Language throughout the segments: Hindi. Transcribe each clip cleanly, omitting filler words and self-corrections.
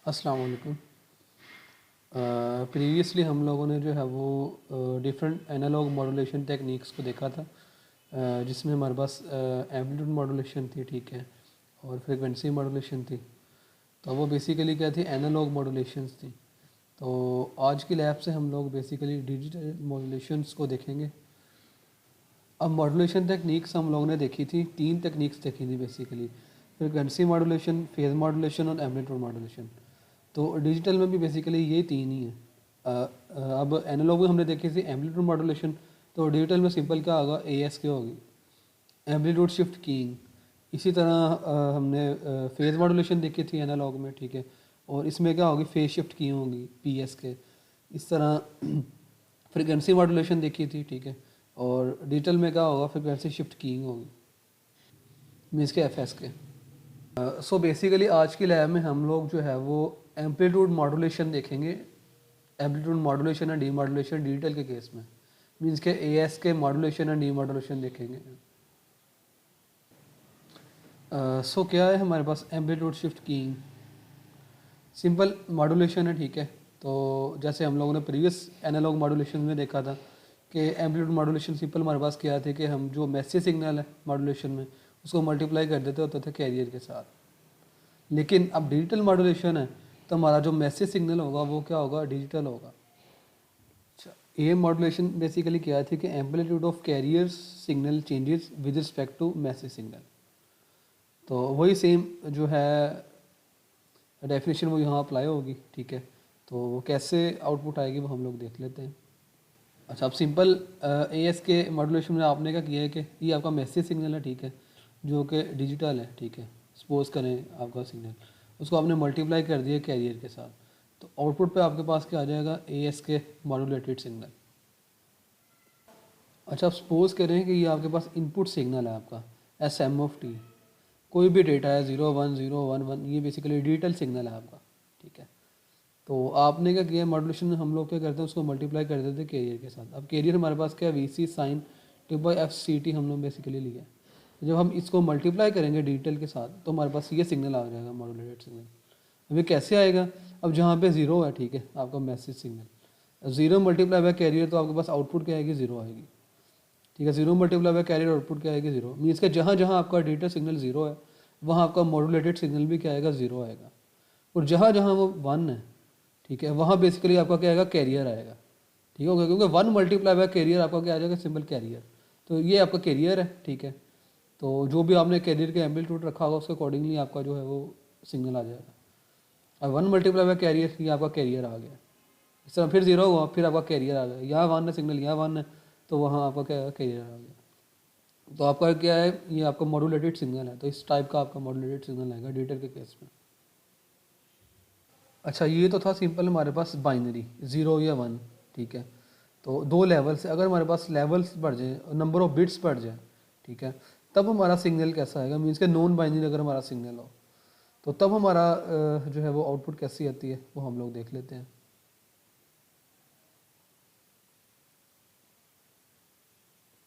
अस्सलाम वालेकुम। प्रीवियसली हम लोगों ने जो है वो डिफरेंट एनालॉग मॉड्यूलेशन टेक्निक्स को देखा था, जिसमें हमारे पास एम्पलीट्यूड मॉड्यूलेशन थी, ठीक है, और फ्रीक्वेंसी मॉड्यूलेशन थी। तो वो बेसिकली क्या थी, एनालॉग मॉड्यूलेशंस थी। तो आज की लैब से हम लोग बेसिकली डिजिटल मॉड्यूलेशंस को देखेंगे। अब मॉड्यूलेशन टेक्निक्स हम लोगों ने देखी थी, 3 टेक्निक्स देखी थी basically: frequency modulation, phase modulation और एम्पलीट्यूड मॉड्यूलेशन। तो डिजिटल में भी बेसिकली ये 3 ही है। अब एनालॉग में हमने देखी थी एम्पलीट्यूड मॉड्यूलेशन, तो डिजिटल में सिंपल क्या होगा, ASK होगी, एम्पलीट्यूड शिफ्ट कीइंग। इसी तरह हमने फेज मॉड्यूलेशन देखी थी एनालॉग में, ठीक है, और इसमें क्या होगी, फेज शिफ्ट की होगी, PSK। इस तरह फ्रीक्वेंसी मॉड्यूलेशन देखी थी, ठीक है, और डिजिटल में क्या होगा, फ्रीक्वेंसी शिफ्ट कीइंग होगी, मीन्स के FSK। सो बेसिकली आज की लैब में हम लोग जो है वो एम्पलीट्यूड मॉड्यूलेशन देखेंगे। Amplitude modulation and demodulation digital के केस में, मीन्स के ASK मॉड्यूलेशन एंड डीमॉड्यूलेशन देखेंगे। सो क्या है हमारे पास amplitude shift keying, simple modulation है, ठीक है। तो जैसे हम लोगों ने प्रीवियस एनालॉग मॉड्यूलेशन में देखा था कि एम्पलीट्यूड मॉड्यूलेशन सिंपल हमारे पास क्या थे कि हम जो मैसेज सिग्नल है मॉड्यूलेशन में उसको मल्टीप्लाई कर देते होते थे कैरियर के साथ। लेकिन अब डिजिटल मॉड्यूलेशन है तो हमारा जो मैसेज सिग्नल होगा वो क्या होगा, डिजिटल होगा। अच्छा, ये मॉड्यूलेशन बेसिकली क्या थी कि amplitude of carriers signal changes with respect to message signal. तो वही सेम जो है डेफिनेशन वो यहाँ अप्लाई होगी, ठीक है। तो वो कैसे आउटपुट आएगी वो हम लोग देख लेते हैं। अच्छा, अब सिंपल ASK मॉड्यूलेशन में आपने क्या किया है कि ये आपका मैसेज सिग्नल है, ठीक है, जो कि डिजिटल है, ठीक है। सपोज करें आपका सिग्नल, उसको आपने मल्टीप्लाई कर दिया कैरियर के साथ, तो आउटपुट पे आपके पास क्या आ जाएगा, ASK मॉड्यूलेटेड सिग्नल। अच्छा, आप सपोज करें कि ये आपके पास इनपुट सिग्नल है आपका SM, कोई भी डेटा है 0 1 0 1 1, ये बेसिकली डिजिटल सिग्नल है आपका, ठीक है। तो आपने क्या किया, मॉड्यूलेशन में हम लोग क्या करते हैं, उसको मल्टीप्लाई कर देते हैं कैरियर के साथ। अब कैरियर हमारे पास क्या है, VC साइन (FCT) हम लोग बेसिकली लिया है। जब हम इसको मल्टीप्लाई करेंगे डिजिटल के साथ तो हमारे पास ये सिग्नल आ जाएगा, मॉड्यूलेटेड सिग्नल। अब ये कैसे आएगा, अब जहाँ पे 0 है, ठीक है, आपका message signal, 0 multiply by carrier, तो आपके पास आउटपुट क्या आएगी, 0 आएगी, ठीक है। 0 मल्टीप्लाई बाय कैरियर, आउटपुट क्या आएगी, 0। मीन्स के जहाँ जहाँ आपका डिजिटल सिग्नल 0 है वहाँ आपका मॉड्यूलेटेड सिग्नल भी क्या आएगा, 0 आएगा। और जहाँ जहाँ वो 1 है, ठीक है, वहाँ बेसिकली आपका क्या आएगा, कैरियर आएगा, ठीक है, क्योंकि 1 मल्टीप्लाई बाय कैरियर आपका क्या आ जाएगा, सिंपल कैरियर। तो ये आपका कैरियर है, ठीक है। तो जो भी आपने कैरियर के एम्पलीट्यूड रखा होगा उसके अकॉर्डिंगली आपका जो है वो सिग्नल आ जाएगा। अब 1 मल्टीप्लाई बाय कैरियर, ये आपका कैरियर आ गया। इस तरह फिर 0 हुआ, फिर आपका कैरियर आ गया। यहाँ 1 है सिग्नल, यहाँ 1 है, तो वहाँ आपका क्या कैरियर आ गया। तो आपका क्या है, ये आपका मॉड्यूलेटेड सिग्नल है। तो इस टाइप का आपका मॉड्यूलेटेड सिग्नल आएगा डिजिटल के केस में। अच्छा, ये तो था सिंपल हमारे पास बाइनरी 0 या 1, ठीक है। तो 2 लेवल से अगर हमारे पास लेवल्स बढ़ जाए, नंबर ऑफ बिट्स बढ़ जाए, ठीक है, तब हमारा सिग्नल कैसा आएगा, मीन्स के नॉन बाइनरी अगर हमारा सिग्नल हो तो तब हमारा जो है वो आउटपुट कैसी आती है वो हम लोग देख लेते हैं।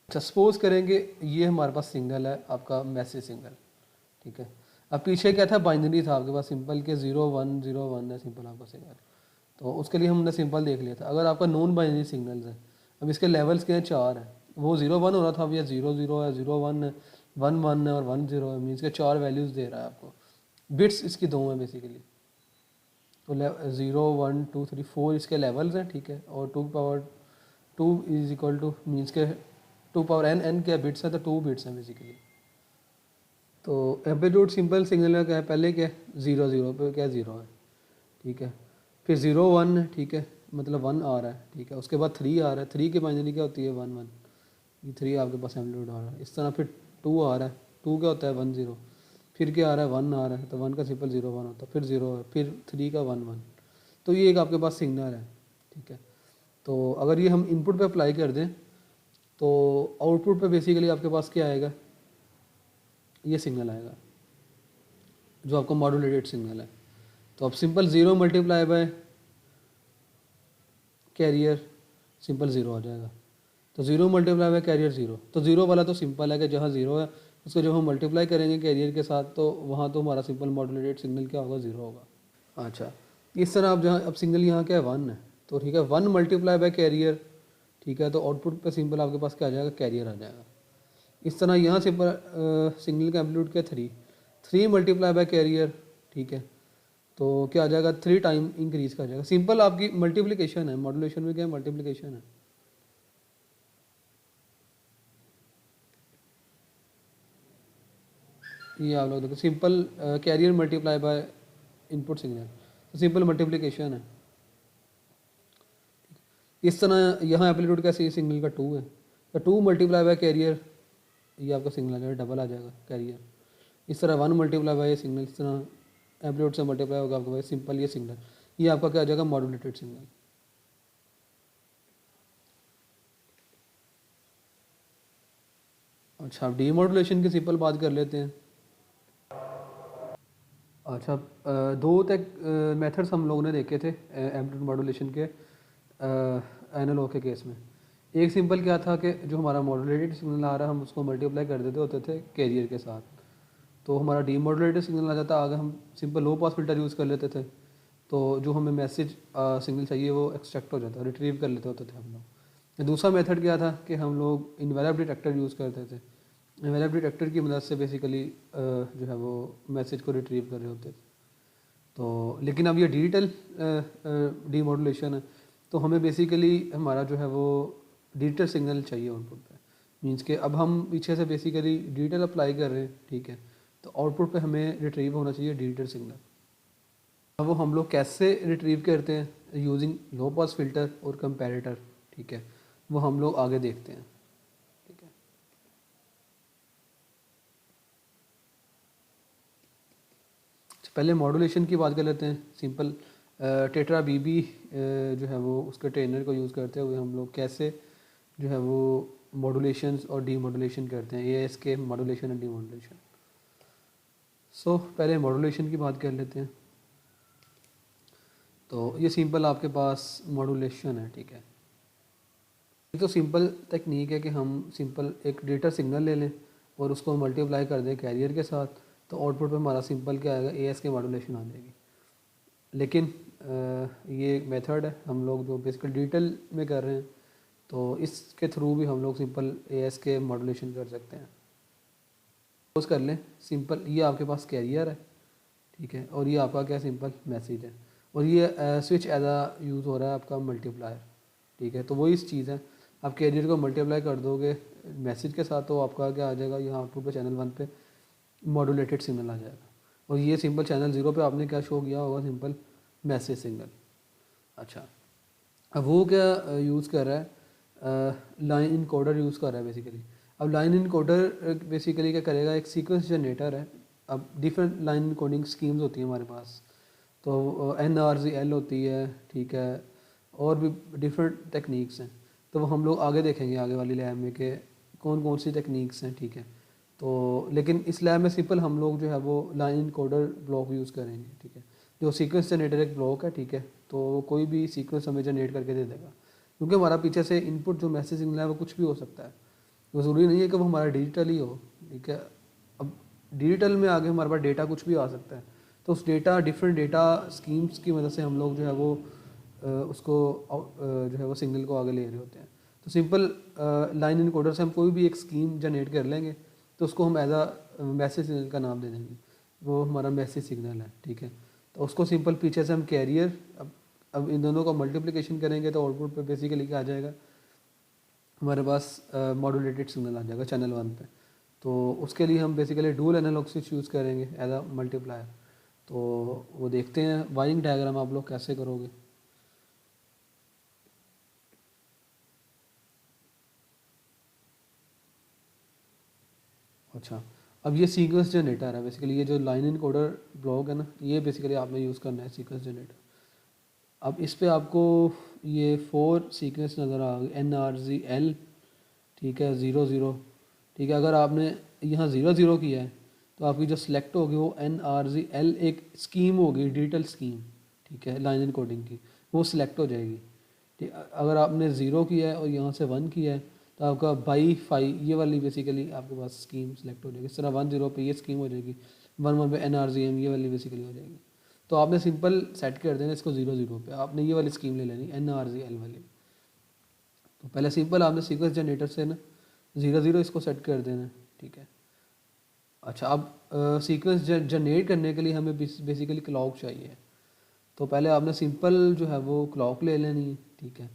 अच्छा, सपोज करेंगे ये हमारे पास सिग्नल है आपका मैसेज सिग्नल, ठीक है। अब पीछे क्या था, बाइनरी था आपके पास, सिंपल के 0 1 0 1 है सिंपल आपका सिग्नल। तो उसके लिए हमने सिंपल देख लिया था। अगर आपका नॉन बाइनरी सिग्नल्स है, अब इसके लेवल्स के हैं 4 है, वो 0 1 हो रहा था, अब ये 0 0 है, 0 1 है, 1 1 है और 1 0 है, मीन्स के 4 वैल्यूज़ दे रहा है आपको। बिट्स इसकी 2 है बेसिकली। तो 0 1 2 3 4 इसके लेवल्स हैं, ठीक है, और 2 power 2 is equal to, means के 2 पावर n क्या बिट्स है, तो 2 बिट्स हैं बेसिकली। तो एम्पलीट्यूड सिंपल सिग्नल का क्या है, पहले क्या है 0 0 पे क्या 0 है, ठीक है, फिर 0 1 है, ठीक है, मतलब 1 आ रहा है, ठीक है, उसके बाद 3 आ रहा है, 3 की बाइनरी क्या होती है 1 1, ये 3 आपके पास एम्पलीट्यूड आ रहा है। इस तरह फिर 2 आ रहा है, 2 क्या होता है 1 0, फिर क्या आ रहा है 1 आ रहा है, तो 1 का सिंपल 0 1 होता है, फिर 0 है, फिर 3 का 1 1। तो ये एक आपके पास सिग्नल है, ठीक है। तो अगर ये हम इनपुट पे अप्लाई कर दें तो आउटपुट पे बेसिकली आपके पास क्या आएगा, ये सिग्नल आएगा जो आपका मॉड्यूलेटेड सिग्नल है। तो अब simple 0 multiply by carrier, simple 0 आ जाएगा। तो 0 मल्टीप्लाई बाय कैरियर 0, तो 0 वाला तो सिंपल है कि जहाँ 0 है उसको जब हम मल्टीप्लाई करेंगे कैरियर के साथ तो वहाँ तो हमारा सिंपल मॉड्यूलेटेड सिग्नल क्या होगा, 0 होगा। अच्छा, इस तरह आप जहाँ अब सिंगल यहाँ क्या है 1 है, तो ठीक है 1 मल्टीप्लाई बाय कैरियर, ठीक है, तो आउटपुट पे सिंपल आपके पास क्या आ जाएगा, कैरियर आ जाएगा। इस तरह यहाँ सिंपल सिंगल का एम्पलीट्यूड क्या 3 मल्टीप्लाई बाय कैरियर, ठीक है, तो क्या आ जाएगा 3 टाइम इंक्रीज का आ जाएगा। सिंपल आपकी मल्टीप्लिकेशन है, मॉड्यूलेशन में क्या है, मल्टीप्लिकेशन है। ये आप लोग देखो simple carrier multiply by input signal, तो सिंपल मल्टीप्लिकेशन है। इस तरह यहाँ एम्पलीट्यूड का सिग्नल का 2 है, तो 2 मल्टीप्लाई बाय कैरियर, ये आपका सिग्नल आ जाएगा, डबल आ जाएगा कैरियर। इस तरह 1 मल्टीप्लाई बाय सिग्नल, इस तरह एम्पलीट्यूड से मल्टीप्लाई होगा आपका सिंपल ये सिग्नल, ये आपका क्या आ जाएगा, मॉड्यूलेटेड सिग्नल। अच्छा, अब डीमॉड्यूलेशन की सिंपल बात कर लेते हैं। अच्छा, दो तक मेथड्स हम लोगों ने देखे थे एम्पलीट्यूड मॉड्यूलेशन के एनालॉग के केस में। एक सिंपल क्या था कि जो हमारा मॉड्यूलेटेड सिग्नल आ रहा है हम उसको मल्टीप्लाई कर देते होते थे कैरियर के साथ, तो हमारा डीमॉड्यूलेटेड सिग्नल आ जाता। आगे हम सिंपल लो पास फिल्टर यूज़ कर लेते थे, तो जो हमें मैसेज सिग्नल चाहिए वो एक्सट्रैक्ट हो जाता, रिट्रीव कर लेते होते थे हम लोग। दूसरा मेथड क्या था कि हम लोग इनवैलिड डिटेक्टर यूज़ करते थे। इनवैलिड डिटेक्टर की मदद से बेसिकली जो है वो मैसेज को रिट्रीव कर रहे होते थे। तो लेकिन अब ये डिजिटल डीमॉड्यूलेशन है, तो हमें बेसिकली हमारा जो है वो डिजिटल सिग्नल चाहिए आउटपुट पे। मींस के अब हम पीछे से बेसिकली डिजिटल अप्लाई कर रहे हैं, ठीक है, तो आउटपुट पे हमें रिट्रीव होना चाहिए डिजिटल सिग्नल। अब वो हम लोग कैसे रिट्रीव करते हैं, यूजिंग लो पास फिल्टर और कंपैरेटर, ठीक है, वो हम लोग आगे देखते हैं, ठीक है। पहले मॉड्यूलेशन की बात कर लेते हैं। सिंपल टेट्रा बीबी जो है वो उसके ट्रेनर को यूज़ करते हुए हम लोग कैसे जो है वो मॉड्यूलेशन और डीमॉड्यूलेशन करते हैं, ये इसके मॉड्यूलेशन और डीमॉड्यूलेशन। सो पहले मॉड्यूलेशन की बात कर लेते हैं। तो ये सिंपल आपके पास मॉड्यूलेशन है, ठीक है। ये तो सिंपल टेक्निक है कि हम सिंपल एक डेटा सिग्नल ले लें और उसको मल्टीप्लाई कर दें कैरियर के साथ, तो आउटपुट पे हमारा सिंपल क्या आएगा, एएस के मॉड्यूलेशन आ जाएगी। लेकिन ये एक मेथड है हम लोग जो बेसिकली डिजिटल में कर रहे हैं, तो इसके थ्रू भी हम लोग सिंपल एएस के मॉड्यूलेशन कर सकते हैं। सपोज कर लें सिंपल ये आपके पास कैरियर है, ठीक है, और ये आपका क्या सिंपल मैसेज है, और ये स्विच एज आ यूज़ हो रहा है आपका मल्टीप्लायर, ठीक है। तो वही इस चीज़ है, आप कैरियर को मल्टीप्लाई कर दोगे मैसेज के साथ, तो आपका क्या आ जाएगा, यहाँ आउटपुट पे चैनल 1 पे मॉड्यूलेटेड सिग्नल आ जाएगा। और ये सिंपल चैनल 0 पे आपने क्या शो किया होगा, सिंपल मैसेज सिग्नल। अच्छा, अब वो क्या यूज़ कर रहा है, लाइन इनकोडर यूज़ कर रहा है बेसिकली। अब लाइन इनकोडर बेसिकली क्या करेगा, एक सीक्वेंस जनरेटर है। अब डिफरेंट लाइन इनकोडिंग स्कीम्स होती हैं हमारे पास, तो NRZL होती है, ठीक है, और भी डिफरेंट टेक्निक्स हैं। तो वो हम लोग आगे देखेंगे आगे वाली लैब में कि कौन कौन सी टेक्निक्स हैं, ठीक है। तो लेकिन इस लैब में सिंपल हम लोग जो है वो लाइन इनकोडर ब्लॉक यूज़ करेंगे, ठीक है, जो सीक्वेंस जनरेटर एक ब्लॉक है, ठीक है। तो कोई भी सीक्वेंस हमें जनरेट करके दे देगा, क्योंकि हमारा पीछे से इनपुट जो मैसेज सिग्नल है वो कुछ भी हो सकता है, वो ज़रूरी नहीं है कि वो हमारा डिजिटल ही हो, ठीक है। अब डिजिटल में आगे हमारे पास डेटा कुछ भी आ सकता है, तो उस डेटा डिफरेंट डेटा स्कीम्स की मदद से हम लोग जो है वो उसको जो है वो सिग्नल को आगे ले रहे होते हैं। तो सिंपल लाइन इनकोडर से हम कोई भी एक स्कीम जनरेट कर लेंगे, तो उसको हम एज आ मैसेज सिग्नल का नाम दे देंगे, वो हमारा मैसेज सिग्नल है, ठीक है। तो उसको सिंपल पीछे से हम कैरियर, अब इन दोनों का मल्टीप्लिकेशन करेंगे तो आउटपुट पे बेसिकली क्या आ जाएगा, हमारे पास मॉड्यूलेटेड सिग्नल आ जाएगा चैनल 1 पे। तो उसके लिए हम basically dual analogue switch use करेंगे एज अ मल्टीप्लायर। तो वो देखते हैं वायरिंग डायग्राम आप लोग कैसे करोगे। अच्छा, अब ये सीक्वेंस जनरेटर है बेसिकली, ये जो लाइन इनकोडर ब्लॉक है ना, ये बेसिकली आपने यूज़ करना है सीक्वेंस जनरेटर। अब इस पे आपको ये 4 सीक्वेंस नज़र आ गए, NRZL, ठीक है, 00, ठीक है। अगर आपने यहाँ 00 किया है तो आपकी जो सिलेक्ट होगी वो NRZL एक स्कीम होगी, डिजिटल स्कीम, ठीक है, लाइन इनकोडिंग की, वो सिलेक्ट हो जाएगी, ठीक। अगर आपने 0 किया है और यहाँ से 1 किया है तो आपका बाई 5 ये वाली बेसिकली आपके पास स्कीम सेलेक्ट हो जाएगी। इस तरह 10 पे ये स्कीम हो जाएगी, 11 पे NRZM ये वाली बेसिकली हो जाएगी। तो आपने सिंपल सेट कर देना इसको 0 0 पे। आपने ये वाली स्कीम ले लेनी NRGL वाली। तो पहले सिंपल आपने सीक्वेंस जनरेटर से ना 0 0 इसको सेट कर देना, ठीक है। अच्छा, अब सीक्वेंस जनरेट करने के लिए हमें बेसिकली क्लॉक चाहिए। तो पहले आपने सिंपल जो है वो क्लॉक ले लेनी है, ठीक है।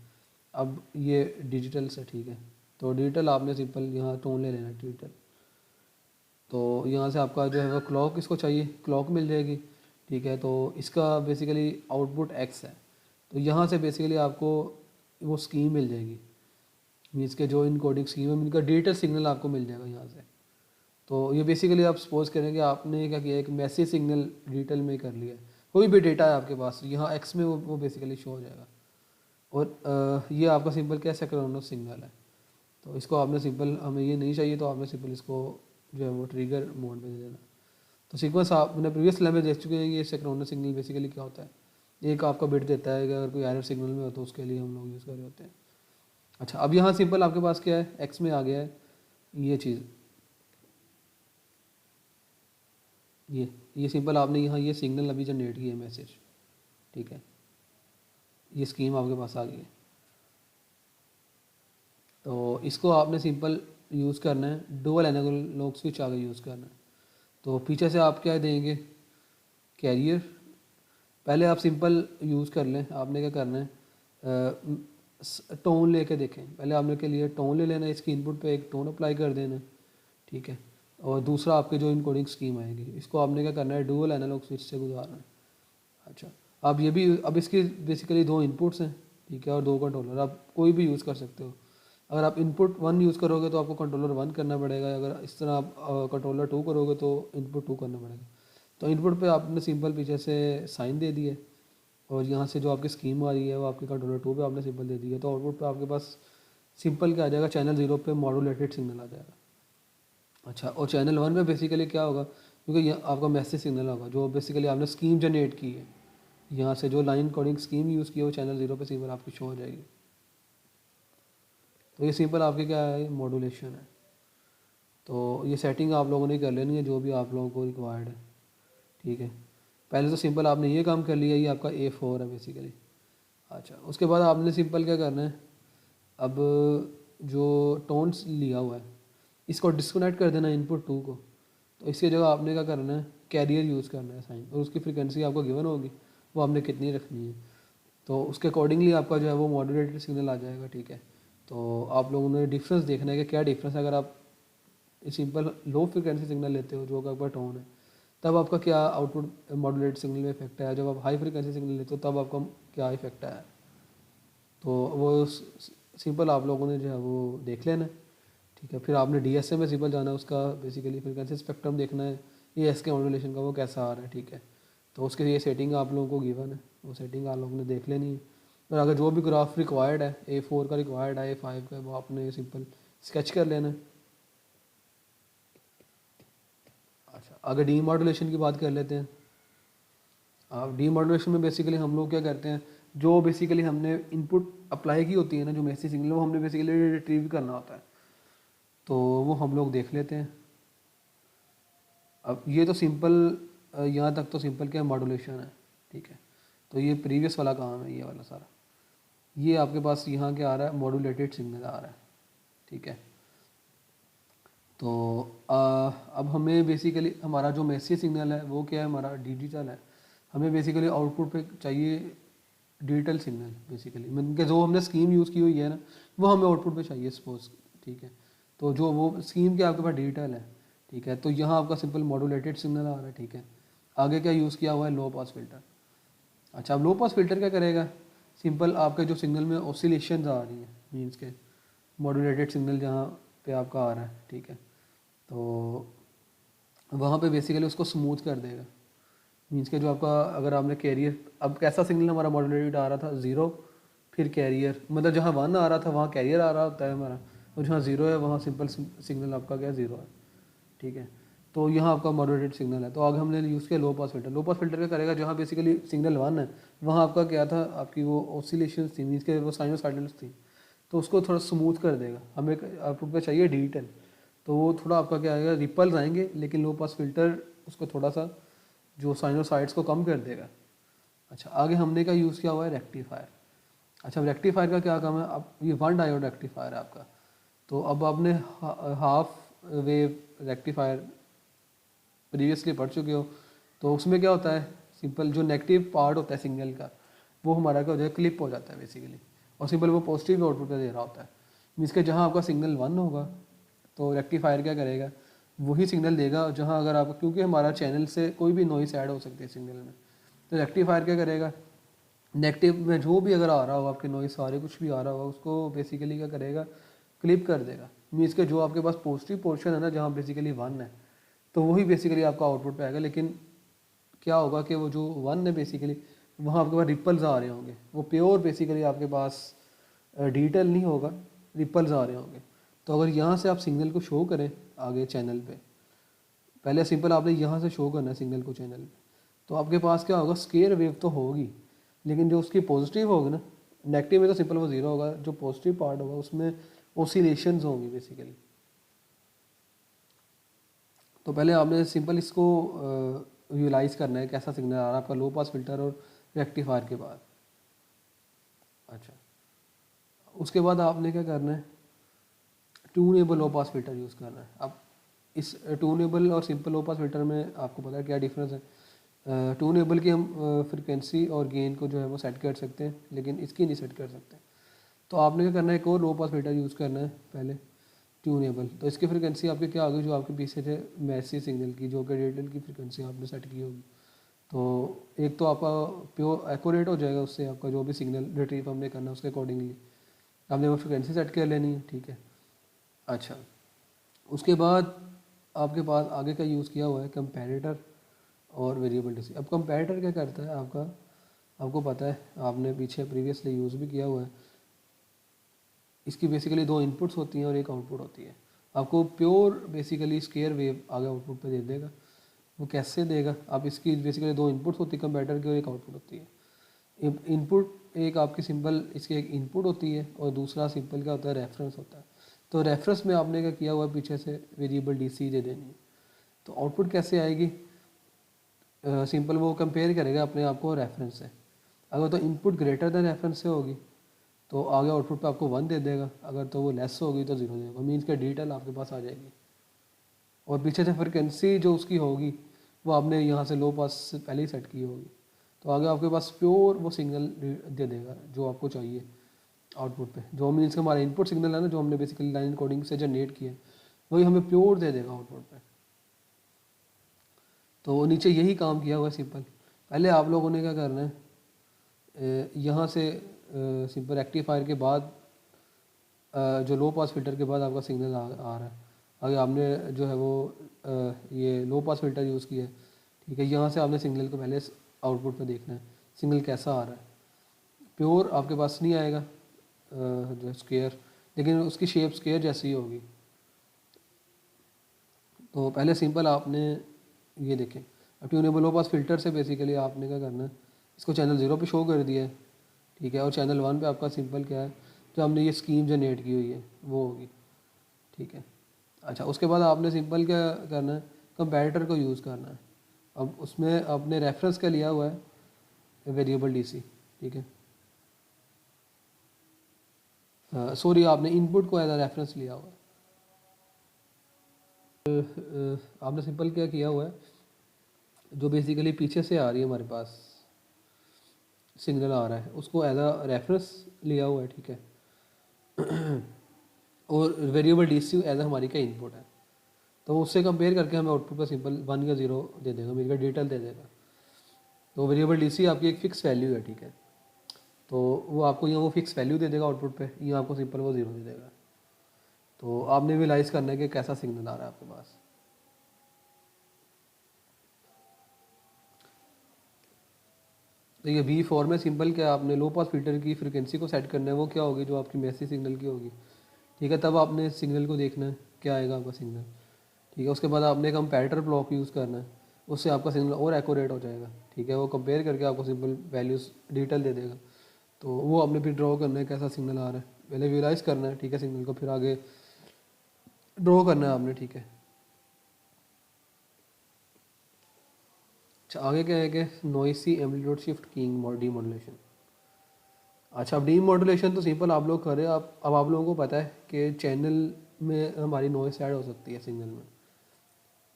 अब ये डिजिटल से, ठीक है, तो डिजिटल आपने सिंपल यहाँ टोन ले लेना है डिजिटल। तो यहाँ से आपका जो है वो क्लॉक इसको चाहिए, क्लॉक मिल जाएगी, ठीक है। तो इसका बेसिकली आउटपुट x है। तो यहाँ से बेसिकली आपको वो स्कीम मिल जाएगी, मीन्स के जो इनकोडिंग स्कीम है इनका डिजिटल सिग्नल आपको मिल जाएगा यहाँ से। तो ये बेसिकली आप सपोज करें कि आपने क्या किया, एक मैसेज सिग्नल डिजिटल में कर लिया, कोई भी डेटा है आपके पास यहाँ एक्स में वो बेसिकली शो हो जाएगा। और ये आपका सिंपल क्या सिंक्रोनस सिग्नल है। तो इसको आपने सिंपल, हमें ये नहीं चाहिए तो आपने सिंपल इसको जो है वो ट्रिगर मोड में दे देना। तो सीक्वेंस आपने प्रीवियस लेवल में देख चुके हैं ये सिंक्रोनस सिग्नल बेसिकली क्या होता है। एक आपका बिट देता है कि अगर कोई एरर सिग्नल में हो तो उसके लिए हम लोग यूज़ कर रहे होते हैं। अच्छा, अब यहाँ सिंपल आपके पास क्या है, एक्स में आ गया है ये चीज़, ये सिंपल आपने यहाँ ये सिग्नल अभी जनरेट किया है मैसेज, ठीक है। ये स्कीम आपके पास आ गई है। तो इसको आपने सिंपल यूज़ करना है, डुअल एनालॉग स्विच आगे यूज़ करना है। तो पीछे से आप क्या देंगे, कैरियर। पहले आप सिंपल यूज़ कर लें, आपने क्या करना है, टोन लेके देखें। पहले आपने के लिए टोन ले लेना है, इसकी इनपुट पे एक टोन अप्लाई कर देना, ठीक है। और दूसरा आपके जो इनकोडिंग स्कीम आएगी इसको आपने क्या करना है, डुअल एनालॉग स्विच से गुजारना है। अच्छा, अब ये भी, अब इसके बेसिकली 2 इनपुट्स हैं, ठीक है, और 2 कंट्रोलर। आप कोई भी यूज़ कर सकते हो। अगर आप इनपुट 1 यूज़ करोगे तो आपको कंट्रोलर 1 करना पड़ेगा, अगर इस तरह आप कंट्रोलर 2 करोगे तो इनपुट 2 करना पड़ेगा। तो इनपुट पे आपने सिंपल पीछे से साइन दे दिए और यहाँ से जो आपकी स्कीम आ रही है वो आपके कंट्रोलर 2 पे आपने सिंपल दे दी है। तो आउटपुट पे आपके पास सिंपल क्या आ जाएगा, चैनल 0 पे मॉड्यूलेटेड सिग्नल आ जाएगा। अच्छा, और चैनल 1 में बेसिकली क्या होगा, क्योंकि ये आपका मैसेज सिग्नल होगा जो बेसिकली आपने स्कीम जनरेट की है, यहाँ से जो लाइन कोडिंग स्कीम यूज़ की है वो चैनल 0 पे सिंपल आपकी शो हो जाएगी। तो ये सिंपल आपकी क्या है, मॉड्यूलेशन है। तो ये सेटिंग आप लोगों ने कर लेनी है जो भी आप लोगों को रिक्वायर्ड है, ठीक है। पहले तो सिंपल आपने ये काम कर लिया, ये आपका A4 है बेसिकली। अच्छा, उसके बाद आपने सिंपल क्या करना है, अब जो टोन्स लिया हुआ है इसको डिस्कनेक्ट कर देना इनपुट 2 को। तो इसकी जगह आपने क्या करना है, कैरियर यूज़ करना है साइन, और उसकी फ्रिक्वेंसी आपको गिवन होगी, वो आपने कितनी रखनी है। तो उसके अकॉर्डिंगली आपका जो है वो मॉड्यूलेटेड सिग्नल आ जाएगा, ठीक है। तो आप लोगों ने डिफरेंस देखना है कि क्या डिफरेंस है। अगर आप सिंपल लो फ्रिक्वेंसी सिग्नल लेते हो जो आपका टोन है, तब आपका क्या आउटपुट मॉड्यूलेटेड सिग्नल में इफेक्ट है। जब आप हाई फ्रिक्वेंसी सिग्नल लेते हो तब आपका क्या इफेक्ट है। तो वो सिंपल आप लोगों ने जो है वो देख लेना है, ठीक है। फिर आपने DSM में सिंपल जाना है, उसका बेसिकली फ्रिक्वेंसी स्पेक्ट्रम देखना है, ये इसके मॉड्यूलेशन का वो कैसा आ रहा है, ठीक है। तो उसके लिए सेटिंग आप लोगों को गिवन है, वो सेटिंग आप लोगों ने देख लेनी है। और अगर जो भी ग्राफ रिक्वायर्ड है, A4 का रिक्वायर्ड है, A5 का, वो आपने सिंपल स्केच कर लेना है। अच्छा, अगर डीमॉड्यूलेशन की बात कर लेते हैं। अब डीमॉड्यूलेशन में बेसिकली हम लोग क्या करते हैं, जो बेसिकली हमने इनपुट अप्लाई की होती है ना, जो मैसेज सिग्नल, वो हमने बेसिकली रिट्रीव करना होता है। तो वो हम लोग देख लेते हैं। अब ये तो सिंपल, यहाँ तक तो सिंपल क्या मॉड्यूलेशन है, ठीक है। तो ये प्रीवियस वाला काम है, ये वाला सारा। ये आपके पास यहाँ क्या आ रहा है, मॉड्यूलेटेड सिग्नल आ रहा है, ठीक है। तो अब हमें बेसिकली हमारा जो मैसेज सिग्नल है वो क्या है, हमारा डिजिटल है। हमें बेसिकली आउटपुट पे चाहिए डिजिटल सिग्नल, बेसिकली मीन के जो हमने स्कीम यूज़ की हुई है ना, वो हमें आउटपुट पे चाहिए सपोज, ठीक है। तो जो वो स्कीम के आपके पास डिजिटल है, ठीक है। तो यहाँ आपका सिंपल मॉड्यूलेटेड सिग्नल आ रहा है, ठीक है। आगे क्या यूज़ किया हुआ है, लो पास फिल्टर। अच्छा, अब लो पास फिल्टर क्या करेगा, सिंपल आपके जो सिग्नल में ऑसिलेशन आ रही है, मीन्स के मॉड्यूलेटेड सिग्नल जहाँ पे आपका आ रहा है, ठीक है। तो वहाँ पे बेसिकली उसको स्मूथ कर देगा, मीन्स के जो आपका, अगर आपने कैरियर, अब कैसा सिग्नल हमारा मॉड्यूलेटेड आ रहा था, 0, फिर कैरियर, मतलब जहाँ 1 आ रहा था वहाँ कैरियर आ रहा होता है हमारा, और जहाँ 0 है वहाँ सिंपल सिग्नल आपका क्या 0 है, ठीक है। तो यहाँ आपका मॉड्यूलेटेड सिग्नल है। तो आगे हमने यूज़ किया लो पास फिल्टर। लो पास फिल्टर क्या करेगा, जहाँ बेसिकली सिग्नल 1 है वहाँ आपका क्या था, आपकी वो ऑसिलेशन थी, मीन्स के वो साइनोसाइडल्स थी, तो उसको थोड़ा स्मूथ कर देगा। हमें आउटपुट पे चाहिए डिजिटल, तो वो थोड़ा आपका क्या आएगा, रिपल्स आएंगे, लेकिन लो पास फिल्टर उसको थोड़ा सा जो साइनोसाइड्स को कम कर देगा, अच्छा, आगे हमने का यूज़ किया हुआ है रेक्टिफायर। अच्छा, रेक्टिफायर का क्या काम है? अब ये 1 डायोड रेक्टिफायर है आपका। तो अब आपने हाफ वेव रेक्टिफायर प्रीवियसली पढ़ चुके हो। तो उसमें क्या होता है, सिंपल जो नेगेटिव पार्ट होता है सिग्नल का, वो हमारा क्या हो जाएगा, क्लिप हो जाता है बेसिकली, और सिंपल वो पॉजिटिव आउटपुट पे दे रहा होता है। मीन्स के जहाँ आपका सिग्नल 1 होगा तो रेक्टिफायर क्या करेगा, वही सिग्नल देगा जहाँ अगर आप, क्योंकि हमारा चैनल से कोई भी नॉइस ऐड हो सकती है सिग्नल में, तो रेक्टिफायर क्या करेगा, नेगेटिव में जो भी अगर आ रहा हो आपके नॉइस आ रहे, कुछ भी आ रहा होगा, उसको बेसिकली क्या करेगा, क्लिप कर देगा। मीन्स के जो आपके पास पॉजिटिव पोर्शन है ना, जहाँ बेसिकली 1 है, तो वही बेसिकली आपका आउटपुट पे आएगा। लेकिन क्या होगा कि वो जो 1 है बेसिकली, वहाँ आपके पास रिपल्स आ रहे होंगे, वो प्योर बेसिकली आपके पास डिजिटल नहीं होगा, रिपल्स आ रहे होंगे। तो अगर यहाँ से आप सिग्नल को शो करें आगे चैनल पे, पहले सिंपल आपने यहाँ से शो करना है सिग्नल को चैनल पे, तो आपके पास क्या होगा, स्केयर वेव तो होगी, लेकिन जो उसकी पॉजिटिव होगी ना, नेगेटिव में तो सिंपल वो ज़ीरो होगा, जो पॉजिटिव पार्ट होगा उसमें ओसिलेशंस होंगी बेसिकली। तो पहले आपने सिंपल इसको विजुलाइज करना है कैसा सिग्नल आ रहा है आपका लो पास फिल्टर और रेक्टिफायर के बाद। अच्छा, उसके बाद आपने क्या करना है, ट्यूनेबल लो पास फिल्टर यूज़ करना है। अब इस ट्यूनेबल और सिंपल लो पास फिल्टर में आपको पता है क्या डिफरेंस है। ट्यूनेबल की हम फ्रिक्वेंसी और गेन को जो है वो सेट कर सकते हैं, लेकिन इसकी नहीं सेट कर सकते। तो आपने क्या करना है, एक और लो पास फिल्टर यूज़ करना है पहले, ट्यूनेबल। तो इसकी फ्रिक्वेंसी आपके क्या होगी, जो आपके पीछे थे मैसी सिग्नल की, जो कि डिजिटल की फ्रिक्वेंसी आपने सेट की होगी। तो एक तो आपका प्योर एक्यूरेट हो जाएगा, उससे आपका जो भी सिग्नल रिट्रीव हमने करना है उसके अकॉर्डिंगली आपने वो फ्रिक्वेंसी सेट कर लेनी है, ठीक है। अच्छा, उसके बाद आपके पास आगे का यूज़ किया हुआ है कंपैरेटर और वेरिएबल डीसी। अब कंपैरेटर क्या करता है आपका, आपको पता है, आपने पीछे प्रीवियसली यूज़ भी किया हुआ है। इसकी बेसिकली 2 इनपुट्स होती हैं और एक आउटपुट होती है। आपको प्योर बेसिकली स्केयर वेव आगे आउटपुट पे दे देगा। वो कैसे देगा, आप इसकी बेसिकली 2 इनपुट्स होती है कंपैरेटर की और एक आउटपुट होती है। इनपुट एक आपकी सिंपल इसकी एक इनपुट होती है और दूसरा सिंपल क्या होता है, रेफरेंस होता है। तो रेफरेंस में आपने क्या किया हुआ है, पीछे से वेरिएबल डीसी दे देनी है। तो आउटपुट कैसे आएगी, सिंपल वो कंपेयर करेगा अपने आप को रेफरेंस से। अगर तो इनपुट ग्रेटर देन रेफरेंस से होगी तो आगे आउटपुट पे आपको 1 दे देगा, अगर तो वो लेस होगी तो 0 देगा। मीन्स का डिटेल आपके पास आ जाएगी, और पीछे से फ्रिक्वेंसी जो उसकी होगी वो आपने यहाँ से लो पास से पहले ही सेट की होगी। तो आगे आपके पास प्योर वो सिग्नल दे देगा जो आपको चाहिए आउटपुट पे। जो मीन्स हमारा इनपुट सिग्नल है ना, जो हमने बेसिकली लाइन कोडिंग से जनरेट किया, वही हमें प्योर दे देगा आउटपुट पे। तो नीचे यही काम किया हुआ है सिंपल। पहले आप लोगों ने क्या करना है, यहाँ से सिंपल रेक्टिफायर के बाद जो लो पास फिल्टर के बाद आपका सिग्नल आ रहा है, आगे आपने जो है वो ये लो पास फिल्टर यूज़ किया है, ठीक है। यहाँ से आपने सिग्नल को पहले आउटपुट पे देखना है सिग्नल कैसा आ रहा है। प्योर आपके पास नहीं आएगा जो स्केयर, लेकिन उसकी शेप स्केयर जैसी ही होगी। तो पहले सिंपल आपने ये देखें, अब ट्यूनेबल लो पास फिल्टर से बेसिकली आपने क्या करना है, इसको चैनल 0 पे शो कर दिया है, ठीक है। और चैनल 1 पे आपका सिंपल क्या है, जो हमने ये स्कीम जनरेट की हुई है वो होगी, ठीक है। अच्छा, उसके बाद आपने सिंपल क्या करना है, कंपैरेटर को यूज़ करना है। अब उसमें आपने रेफरेंस क्या लिया हुआ है, वेरिएबल डीसी, ठीक है। सॉरी, आपने इनपुट को एज अ रेफरेंस लिया हुआ है। आपने सिंपल क्या किया हुआ है, जो बेसिकली पीछे से आ रही है हमारे पास सिग्नल आ रहा है, उसको एज अ रेफरेंस लिया हुआ है, ठीक है। और वेरिएबल डीसी एज अ हमारी का इनपुट है। तो उससे कंपेयर करके हमें आउटपुट पर सिंपल 1 या 0 दे देगा, मेरे का डिटेल दे देगा। तो वेरिएबल डीसी आपकी एक फिक्स वैल्यू है, ठीक है। तो वो आपको यहाँ वो फिक्स वैल्यू दे देगा आउटपुट पे, यहाँ आपको सिंपल वो 0 दे देगा। तो आपने विलाइज करना है कि कैसा सिग्नल आ रहा है आपके पास। तो ये V4 में सिंपल क्या, आपने लो पास फिल्टर की फ्रिक्वेंसी को सेट करना है, वो क्या होगी, जो आपकी मैसी सिग्नल की होगी, ठीक है। तब आपने सिग्नल को देखना है क्या आएगा आपका सिग्नल, ठीक है। उसके बाद आपने कंपैरेटर ब्लॉक यूज़ करना है, उससे आपका सिग्नल और एक्यूरेट हो जाएगा, ठीक है। वो कंपेयर करके आपको सिंपल वैल्यूज़ डिटेल दे देगा। तो वो आपने फिर ड्रॉ करना है कैसा सिग्नल आ रहा है, पहले विजुलाइज करना है, ठीक है, सिग्नल को, फिर आगे ड्रॉ करना है आपने, ठीक है। अच्छा आगे क्या है कि noisy amplitude shift keying demodulation. अच्छा अब डीमॉड्यूलेशन तो सिंपल आप लोग करें। अब आप लोगों को पता है कि चैनल में हमारी नॉइस ऐड हो सकती है सिग्नल में,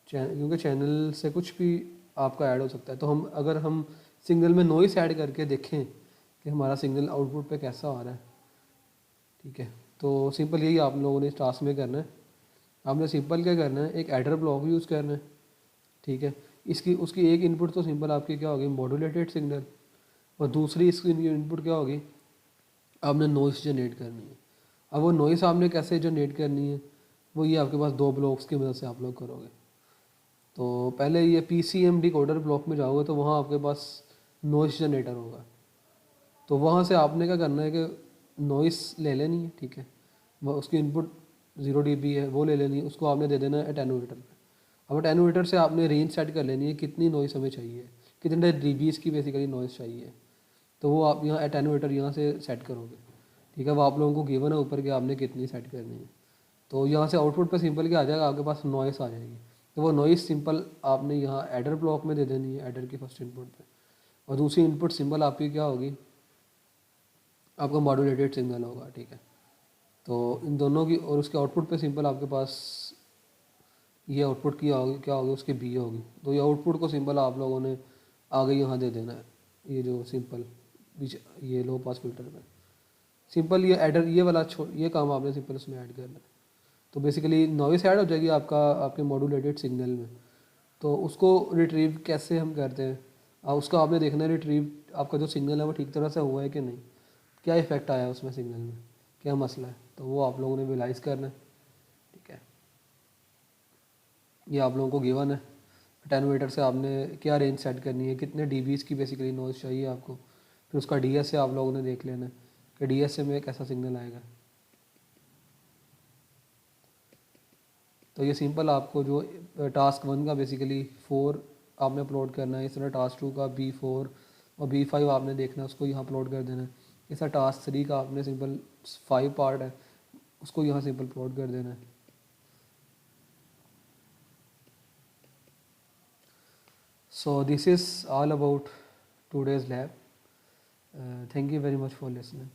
क्योंकि चैनल से कुछ भी आपका ऐड हो सकता है। तो हम सिग्नल में नॉइस ऐड करके देखें कि हमारा सिग्नल आउटपुट पे कैसा आ रहा है, ठीक है। तो सिंपल यही आप लोगों ने इस टास्क में करना है। आपने सिंपल क्या करना है, एक एडर ब्लॉक यूज़ करना है, ठीक है। उसकी एक इनपुट तो सिंपल आपकी क्या होगी, मॉड्यूलेटेड सिग्नल, और दूसरी इसकी इनपुट क्या होगी, आपने नॉइस जनरेट करनी है। अब वो नॉइस आपने कैसे जनरेट करनी है, वो ये आपके पास दो ब्लॉक्स की मदद से आप लोग करोगे। तो पहले ये PCM डिकोडर ब्लॉक में जाओगे तो वहाँ आपके पास नॉइस जनरेटर होगा। तो वहाँ से आपने क्या करना है कि नॉइस ले लेनी है, ठीक है। उसकी इनपुट 0 dB है, वो ले लेनी है, उसको आपने दे देना है अटेनूएटर पे। अब अटेनूएटर से आपने रेंज सेट कर लेनी है, कितनी नॉइस हमें चाहिए, कितने dBs की बेसिकली नॉइस चाहिए। तो वो आप यहाँ अटेनूएटर यहाँ से सेट करोगे, ठीक है। वो आप लोगों को गिवन है ऊपर कि आपने कितनी सेट करनी है। तो यहाँ से आउटपुट पे सिंपल क्या आ जाएगा, आपके पास नॉइस आ जाएगी। तो वो नॉइस सिंपल आपने यहाँ एडर ब्लॉक में दे देनी है, एडर की फर्स्ट इनपुट पे। और दूसरी इनपुट सिंपल आपकी क्या होगी, आपका मॉड्यूलेटेड सिग्नल होगा, ठीक है। तो इन दोनों की और उसके आउटपुट पे सिंपल आपके पास ये आउटपुट की होगी, क्या होगी, उसकी बी होगी। तो ये आउटपुट को सिंपल आप लोगों ने आगे यहाँ दे देना है, ये जो सिंपल बीच ये लो पास फिल्टर में सिंपल ये एडर ये वाला ये काम आपने सिंपल उसमें ऐड करना है। तो बेसिकली नॉइस ऐड हो जाएगी आपके मॉड्यूलेटेड सिग्नल में। तो उसको रिट्रीव कैसे हम करते हैं, उसका आपने देखना है रिट्रीव आपका जो सिग्नल है वो ठीक तरह से हुआ है कि नहीं, क्या इफेक्ट आया उसमें सिग्नल में, क्या मसला है। तो वो आप लोगों ने रियलाइज़ करना है, ठीक है। ये आप लोगों को गिवन है। अटेनूएटर से आपने क्या रेंज सेट करनी है, कितने dBs की बेसिकली नॉइज़ चाहिए आपको। फिर उसका DS से आप लोगों ने देख लेना है कि DS से में कैसा सिग्नल आएगा। तो ये सिंपल आपको जो टास्क 1 का बेसिकली 4 आपने अपलोड करना है, इस तरह टास्क 2 का B4 और B5 आपने देखना है, उसको यहाँ अपलोड कर देना है। इस तरह टास्क 3 का आपने सिंपल 5 पार्ट है, उसको यहाँ सिंपल अपलोड कर देना है। So this is all about today's lab. Thank you very much for listening.